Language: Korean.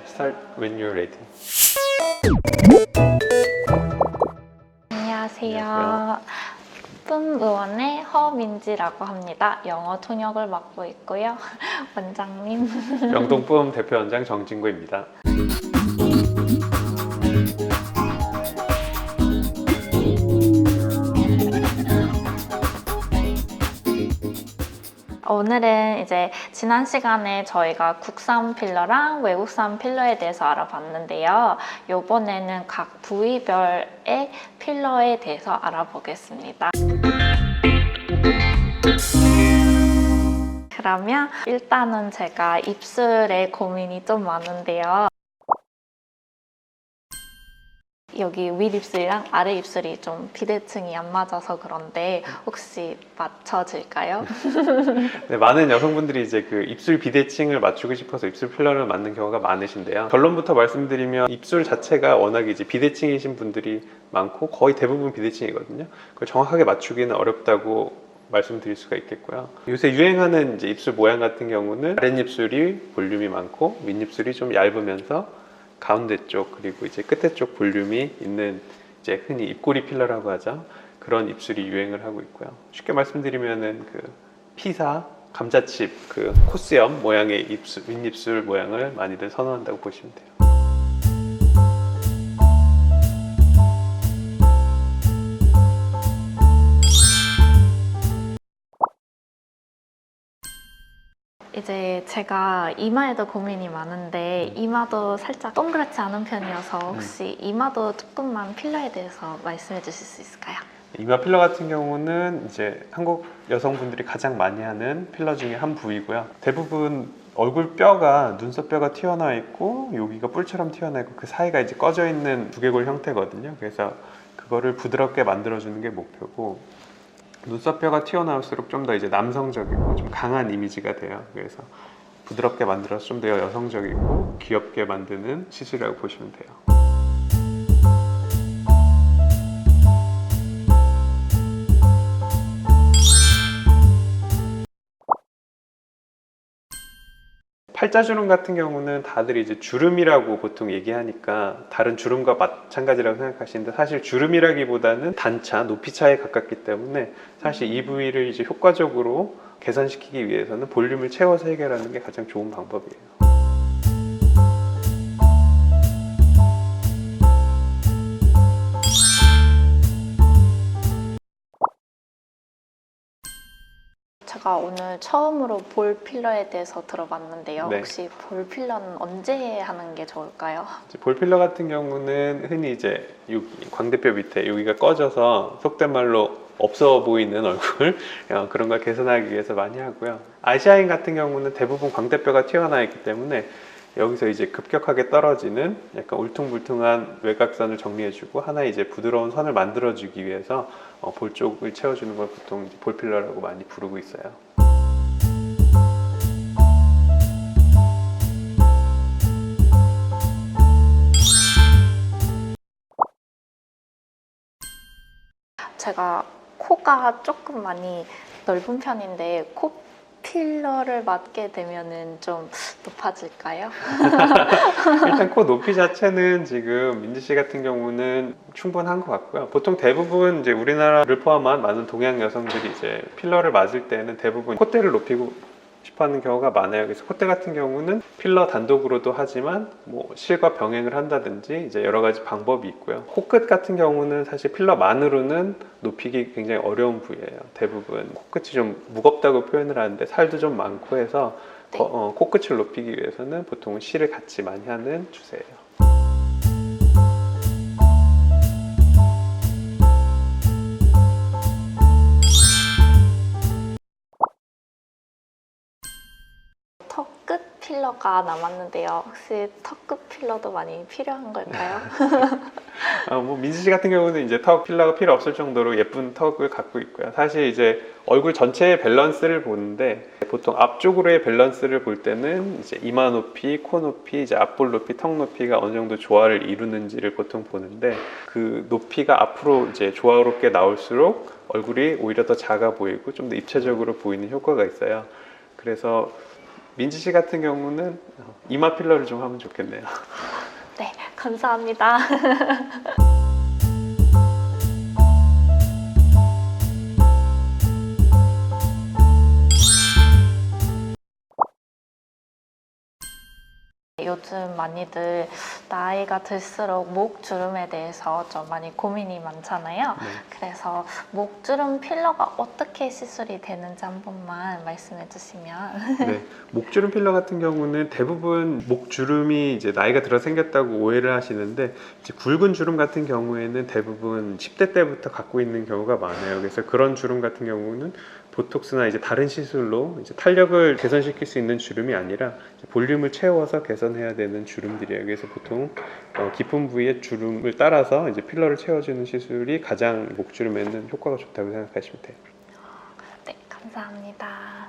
Start when you're ready. 안녕하세요. 뿜의원의 허민지라고 합니다. 영어 통역을 맡고 있고요. 원장님. 명동뿜 대표원장 정진구입니다. 오늘은 이제 지난 시간에 저희가 국산 필러랑 외국산 필러에 대해서 알아봤는데요. 이번에는 각 부위별의 필러에 대해서 알아보겠습니다. 그러면 일단은 제가 입술에 고민이 좀 많은데요. 여기 윗입술이랑 아래입술이 좀 비대칭이 안 맞아서 그런데 혹시 맞춰질까요? 네, 많은 여성분들이 이제 그 입술 비대칭을 맞추고 싶어서 입술 필러를 맞는 경우가 많으신데요. 결론부터 말씀드리면 입술 자체가 워낙 이제 비대칭이신 분들이 많고 거의 대부분 비대칭이거든요. 그걸 정확하게 맞추기는 어렵다고 말씀드릴 수가 있겠고요. 요새 유행하는 이제 입술 모양 같은 경우는 아랫입술이 볼륨이 많고 윗입술이 좀 얇으면서 가운데 쪽 그리고 이제 끝에 쪽 볼륨이 있는 이제 흔히 입꼬리 필러라고 하죠. 그런 입술이 유행을 하고 있고요. 쉽게 말씀드리면은 그 피사, 감자칩, 그 코스염 모양의 입술, 윗입술 모양을 많이들 선호한다고 보시면 돼요. 이제 제가 이마에도 고민이 많은데 이마도 살짝 동그랗지 않은 편이어서 혹시 이마도 조금만 필러에 대해서 말씀해 주실 수 있을까요? 이마 필러 같은 경우는 이제 한국 여성분들이 가장 많이 하는 필러 중에 한 부위고요. 대부분 얼굴 뼈가 눈썹 뼈가 튀어나와 있고 여기가 뿔처럼 튀어나와 있고 그 사이가 이제 꺼져 있는 두개골 형태거든요. 그래서 그거를 부드럽게 만들어주는 게 목표고 눈썹 뼈가 튀어나올수록 좀 더 이제 남성적이고 좀 강한 이미지가 돼요. 그래서 부드럽게 만들어서 좀 더 여성적이고 귀엽게 만드는 시술이라고 보시면 돼요. 팔자주름 같은 경우는 다들 이제 주름이라고 보통 얘기하니까 다른 주름과 마찬가지라고 생각하시는데 사실 주름이라기보다는 단차, 높이 차에 가깝기 때문에 사실 이 부위를 이제 효과적으로 개선시키기 위해서는 볼륨을 채워서 해결하는 게 가장 좋은 방법이에요. 제가 오늘 처음으로 볼 필러에 대해서 들어봤는데요. 네. 혹시 볼 필러는 언제 하는 게 좋을까요? 볼 필러 같은 경우는 흔히 이제 여기 광대뼈 밑에 여기가 꺼져서 속된 말로 없어 보이는 얼굴 그런 걸 개선하기 위해서 많이 하고요. 아시아인 같은 경우는 대부분 광대뼈가 튀어나와 있기 때문에 여기서 이제 급격하게 떨어지는 약간 울퉁불퉁한 외곽선을 정리해주고 하나의 이제 부드러운 선을 만들어주기 위해서 볼 쪽을 채워주는 걸 보통 이제 볼 필러라고 많이 부르고 있어요. 제가 코가 조금 많이 넓은 편인데 코 필러를 맞게 되면은 좀 높아질까요? 일단 코 높이 자체는 지금 민지 씨 같은 경우는 충분한 것 같고요. 보통 대부분 이제 우리나라를 포함한 많은 동양 여성들이 이제 필러를 맞을 때는 대부분 콧대를 높이고 싶어하는 경우가 많아요. 그래서 콧대 같은 경우는 필러 단독으로도 하지만 뭐 실과 병행을 한다든지 이제 여러 가지 방법이 있고요. 코끝 같은 경우는 사실 필러만으로는 높이기 굉장히 어려운 부위예요. 대부분 코끝이 좀 무겁다고 표현을 하는데 살도 좀 많고 해서 네. 코끝을 높이기 위해서는 보통 실을 같이 많이 하는 추세예요. 턱끝 필러가 남았는데요. 혹시 턱끝 필러도 많이 필요한 걸까요? 뭐 민지 씨 같은 경우는 이제 턱 필러가 필요 없을 정도로 예쁜 턱을 갖고 있고요. 사실 이제 얼굴 전체의 밸런스를 보는데 보통 앞쪽으로의 밸런스를 볼 때는 이제 이마 높이, 코 높이, 이제 앞볼 높이, 턱 높이가 어느 정도 조화를 이루는지를 보통 보는데 그 높이가 앞으로 이제 조화롭게 나올수록 얼굴이 오히려 더 작아 보이고 좀 더 입체적으로 보이는 효과가 있어요. 그래서 민지 씨 같은 경우는 이마 필러를 좀 하면 좋겠네요. 네, 감사합니다. 요즘 많이들 나이가 들수록 목 주름에 대해서 좀 많이 고민이 많잖아요. 네. 그래서 목 주름 필러가 어떻게 시술이 되는지 한 번만 말씀해 주시면. 네, 목주름 필러 같은 경우는 대부분 목주름이 이제 나이가 들어 생겼다고 오해를 하시는데 이제 굵은 주름 같은 경우에는 대부분 10대 때부터 갖고 있는 경우가 많아요. 그래서 그런 주름 같은 경우는 보톡스나 이제 다른 시술로 이제 탄력을 개선시킬 수 있는 주름이 아니라 이제 볼륨을 채워서 개선해야 되는 주름들이에요. 그래서 보통 깊은 부위의 주름을 따라서 이제 필러를 채워주는 시술이 가장 목주름에는 효과가 좋다고 생각하시면 돼요. 네, 감사합니다.